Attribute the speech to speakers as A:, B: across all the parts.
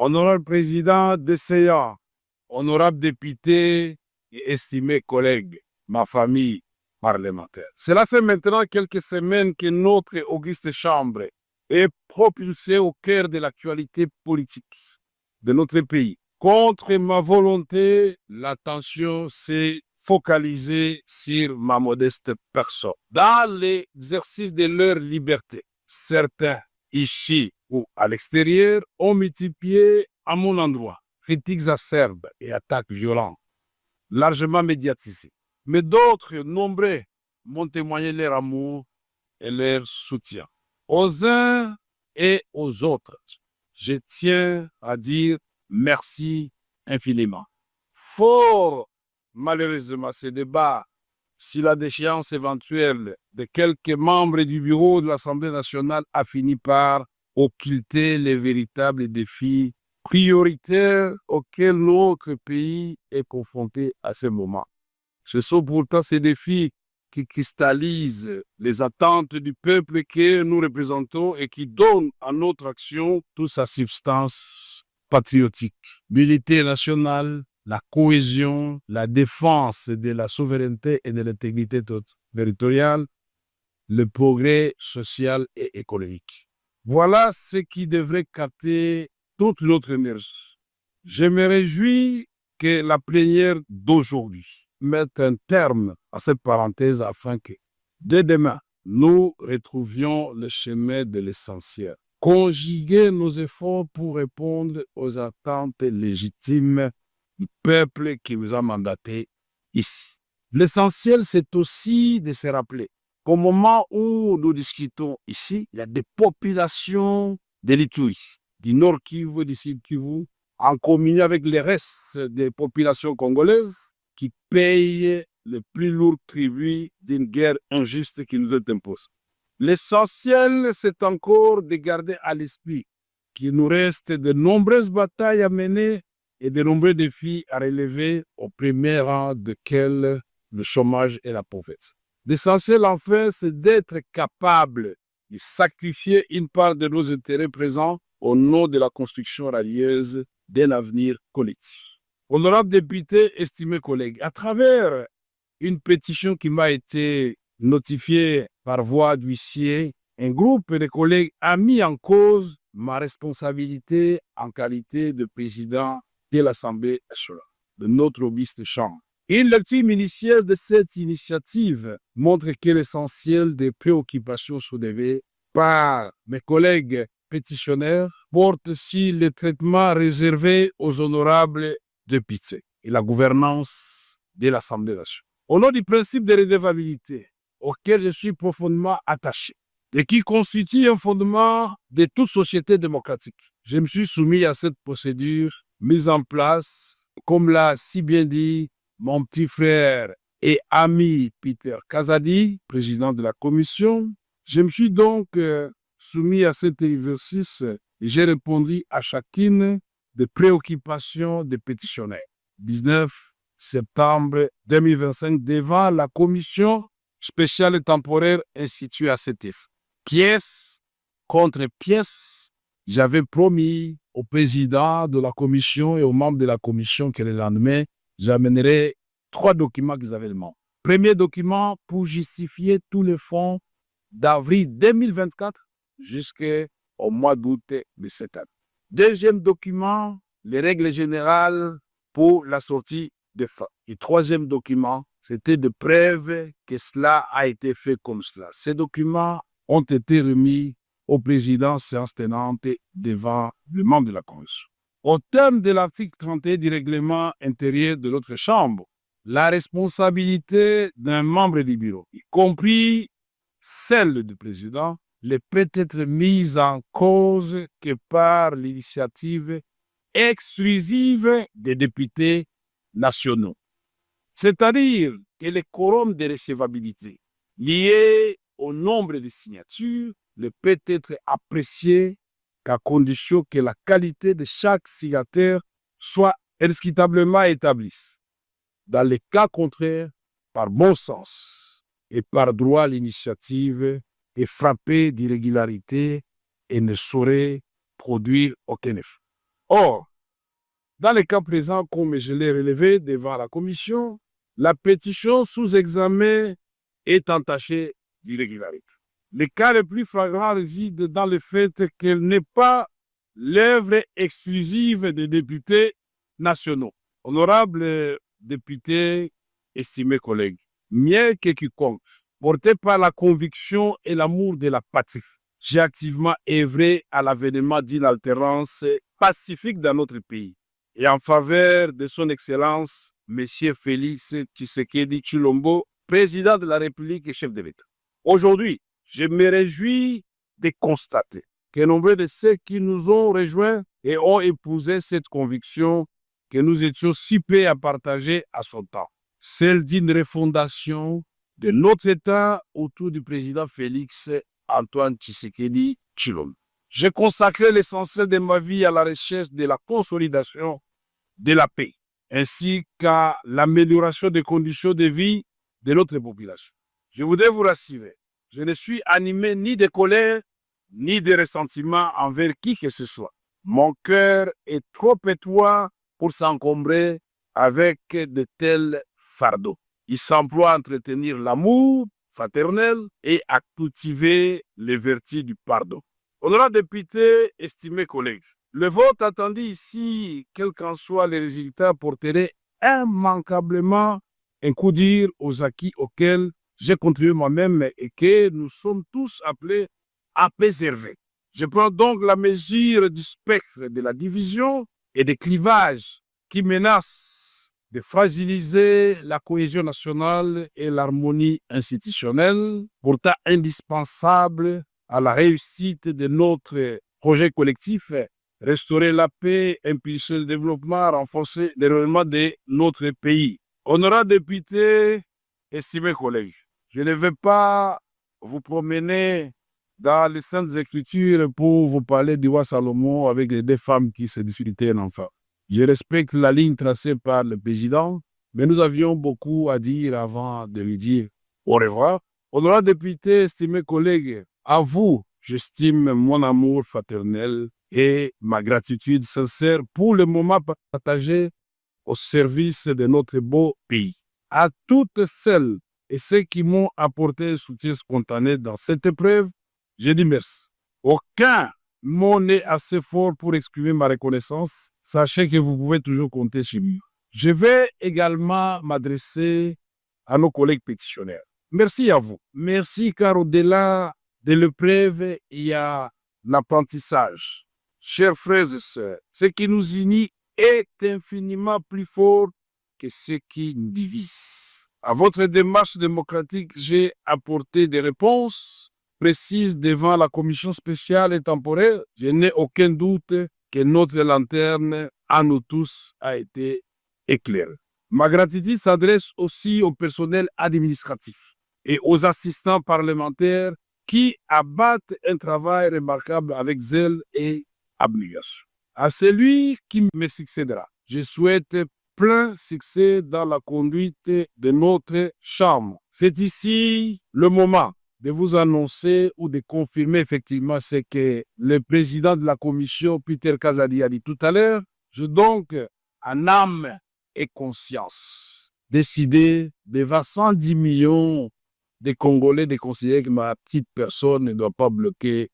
A: Honorable Président des séances, honorables députés et estimés collègues, ma famille parlementaire. Cela fait maintenant quelques semaines que notre auguste Chambre est propulsée au cœur de l'actualité politique de notre pays. Contre ma volonté, l'attention s'est focalisée sur ma modeste personne. Dans l'exercice de leur liberté, certains, ici ou à l'extérieur, ont multiplié à mon endroit critiques acerbes et attaques violentes, largement médiatisées. Mais d'autres, nombreux, m'ont témoigné leur amour et leur soutien. Aux uns et aux autres, je tiens à dire merci infiniment. Fort malheureusement, ce débat, si la déchéance éventuelle de quelques membres du bureau de l'Assemblée nationale a fini par occulter les véritables défis prioritaires auxquels notre pays est confronté à ce moment. Ce sont pourtant ces défis qui cristallisent les attentes du peuple que nous représentons et qui donnent à notre action toute sa substance patriotique. L'unité nationale, la cohésion, la défense de la souveraineté et de l'intégrité territoriale, le progrès social et économique. Voilà ce qui devrait capter toute notre énergie. Je me réjouis que la plénière d'aujourd'hui mette un terme à cette parenthèse afin que, dès demain, nous retrouvions le chemin de l'essentiel. Conjuguer nos efforts pour répondre aux attentes légitimes du peuple qui nous a mandatés ici. L'essentiel, c'est aussi de se rappeler qu'au moment où nous discutons ici, il y a des populations de l'Ituri, du Nord Kivu, du Sud Kivu, en communion avec les restes des populations congolaises qui payent le plus lourd tribut d'une guerre injuste qui nous est imposée. L'essentiel, c'est encore de garder à l'esprit qu'il nous reste de nombreuses batailles à mener et de nombreux défis à relever, au premier rang desquels le chômage et la pauvreté. L'essentiel, enfin, c'est d'être capable de sacrifier une part de nos intérêts présents au nom de la construction radieuse d'un avenir collectif. Honorables députés, estimés collègues, à travers une pétition qui m'a été notifiée par voie d'huissier, un groupe de collègues a mis en cause ma responsabilité en qualité de président de l'Assemblée nationale, de notre auguste chambre. Une lecture minutieuse de cette initiative montre que l'essentiel des préoccupations soulevées par mes collègues pétitionnaires porte sur le traitement réservé aux honorables députés et la gouvernance de l'Assemblée nationale. Au nom du principe de redevabilité, auquel je suis profondément attaché, et qui constitue un fondement de toute société démocratique, je me suis soumis à cette procédure mise en place, comme l'a si bien dit mon petit frère et ami Peter Kazadi, président de la commission. Je me suis donc soumis à cet exercice et j'ai répondu à chacune des préoccupations des pétitionnaires. 19 septembre 2025 devant la commission spéciale et temporaire instituée à cet effet. Pièce contre pièce, j'avais promis au président de la commission et aux membres de la commission que le lendemain, j'amènerai 3 documents qu'ils avaient demandé. Premier document pour justifier tous les fonds d'avril 2024 jusqu'au mois d'août de cette année. Deuxième document, les règles générales pour la sortie des fonds. Et troisième document, c'était de preuve que cela a été fait comme cela. Ces documents ont été remis au président séance tenante devant le membre de la commission. Au terme de l'article 31 du règlement intérieur de notre Chambre, la responsabilité d'un membre du bureau, y compris celle du président, ne peut être mise en cause que par l'initiative exclusive des députés nationaux. C'est-à-dire que le quorum de recevabilité lié au nombre de signatures ne peut être apprécié qu'à condition que la qualité de chaque signataire soit indiscutablement établie. Dans les cas contraires, par bon sens et par droit, l'initiative est frappée d'irrégularité et ne saurait produire aucun effet. Or, dans le cas présent, comme je l'ai relevé devant la commission, la pétition sous examen est entachée d'irrégularité. Le cas le plus flagrant réside dans le fait qu'elle n'est pas l'œuvre exclusive des députés nationaux. Honorables députés, estimés collègues, mieux que quiconque, porté par la conviction et l'amour de la patrie, j'ai activement œuvré à l'avènement d'une alternance pacifique dans notre pays et en faveur de son Excellence, M. Félix Tshisekedi Tshilombo, président de la République et chef de l'État. Aujourd'hui, je me réjouis de constater que nombreux de ceux qui nous ont rejoints et ont épousé cette conviction que nous étions si prêts à partager à son temps, celle d'une refondation de notre État autour du président Félix Antoine Tshisekedi Tshilombo. J'ai consacré l'essentiel de ma vie à la recherche de la consolidation de la paix, ainsi qu'à l'amélioration des conditions de vie de notre population. Je voudrais vous rassurer, je ne suis animé ni de colère, ni de ressentiment envers qui que ce soit. Mon cœur est trop étroit pour s'encombrer avec de tels fardeaux. Il s'emploie à entretenir l'amour fraternel et à cultiver les vertus du pardon. Honorables députés, estimés collègues, le vote attendu ici, quels qu'en soient les résultats, porterait immanquablement un coup dur aux acquis auxquels j'ai contribué moi-même et que nous sommes tous appelés à préserver. Je prends donc la mesure du spectre de la division et des clivages qui menacent de fragiliser la cohésion nationale et l'harmonie institutionnelle, pourtant indispensable à la réussite de notre projet collectif, restaurer la paix, impulser le développement, renforcer le rayonnement de notre pays. Honorables députés, estimés collègues, je ne vais pas vous promener dans les Saintes Écritures pour vous parler du roi Salomon avec les deux femmes qui se disputaient un enfant. Je respecte la ligne tracée par le président, mais nous avions beaucoup à dire avant de lui dire au revoir. Honorables députés, estimés collègues, à vous, j'estime mon amour fraternel et ma gratitude sincère pour le moment partagé au service de notre beau pays. À toutes celles et ceux qui m'ont apporté un soutien spontané dans cette épreuve, je dis merci. Aucun mot n'est assez fort pour exprimer ma reconnaissance. Sachez que vous pouvez toujours compter sur moi. Je vais également m'adresser à nos collègues pétitionnaires. Merci à vous. Merci car au-delà de l'épreuve, il y a l'apprentissage. Chers frères et sœurs, ce qui nous unit est infiniment plus fort que ce qui nous divise. À votre démarche démocratique, j'ai apporté des réponses précises devant la commission spéciale et temporaire. Je n'ai aucun doute que notre lanterne à nous tous a été éclairée. Ma gratitude s'adresse aussi au personnel administratif et aux assistants parlementaires qui abattent un travail remarquable avec zèle et abnégation. À celui qui me succédera, je souhaite plein succès dans la conduite de notre chambre. C'est ici le moment de vous annoncer ou de confirmer effectivement ce que le président de la commission, Peter Kazadi, a dit tout à l'heure. Je donc, en âme et conscience, décidé devant 110 millions de Congolais de considérer que ma petite personne ne doit pas bloquer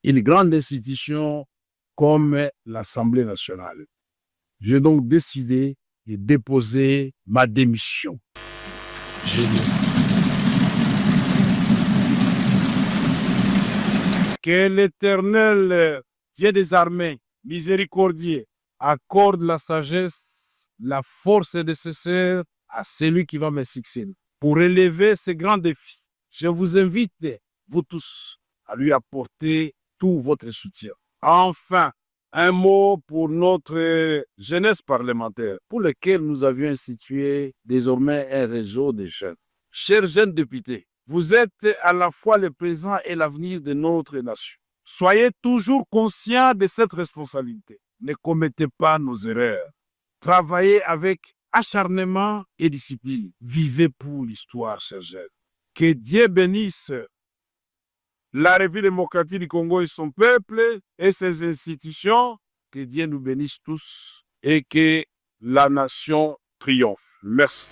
A: une grande institution comme l'Assemblée nationale. J'ai donc décidé de déposer ma démission. Que l'Éternel, Dieu des armées, miséricordieux, accorde la sagesse, la force nécessaire à celui qui va me succéder. Pour relever ce grand défi, je vous invite, vous tous, à lui apporter tout votre soutien. Enfin, un mot pour notre jeunesse parlementaire, pour lequel nous avions institué désormais un réseau de jeunes. Chers jeunes députés, vous êtes à la fois le présent et l'avenir de notre nation. Soyez toujours conscients de cette responsabilité. Ne commettez pas nos erreurs. Travaillez avec acharnement et discipline. Vivez pour l'histoire, chers jeunes. Que Dieu bénisse la République démocratique du Congo et son peuple et ses institutions, Que Dieu nous bénisse tous et que la nation triomphe. Merci.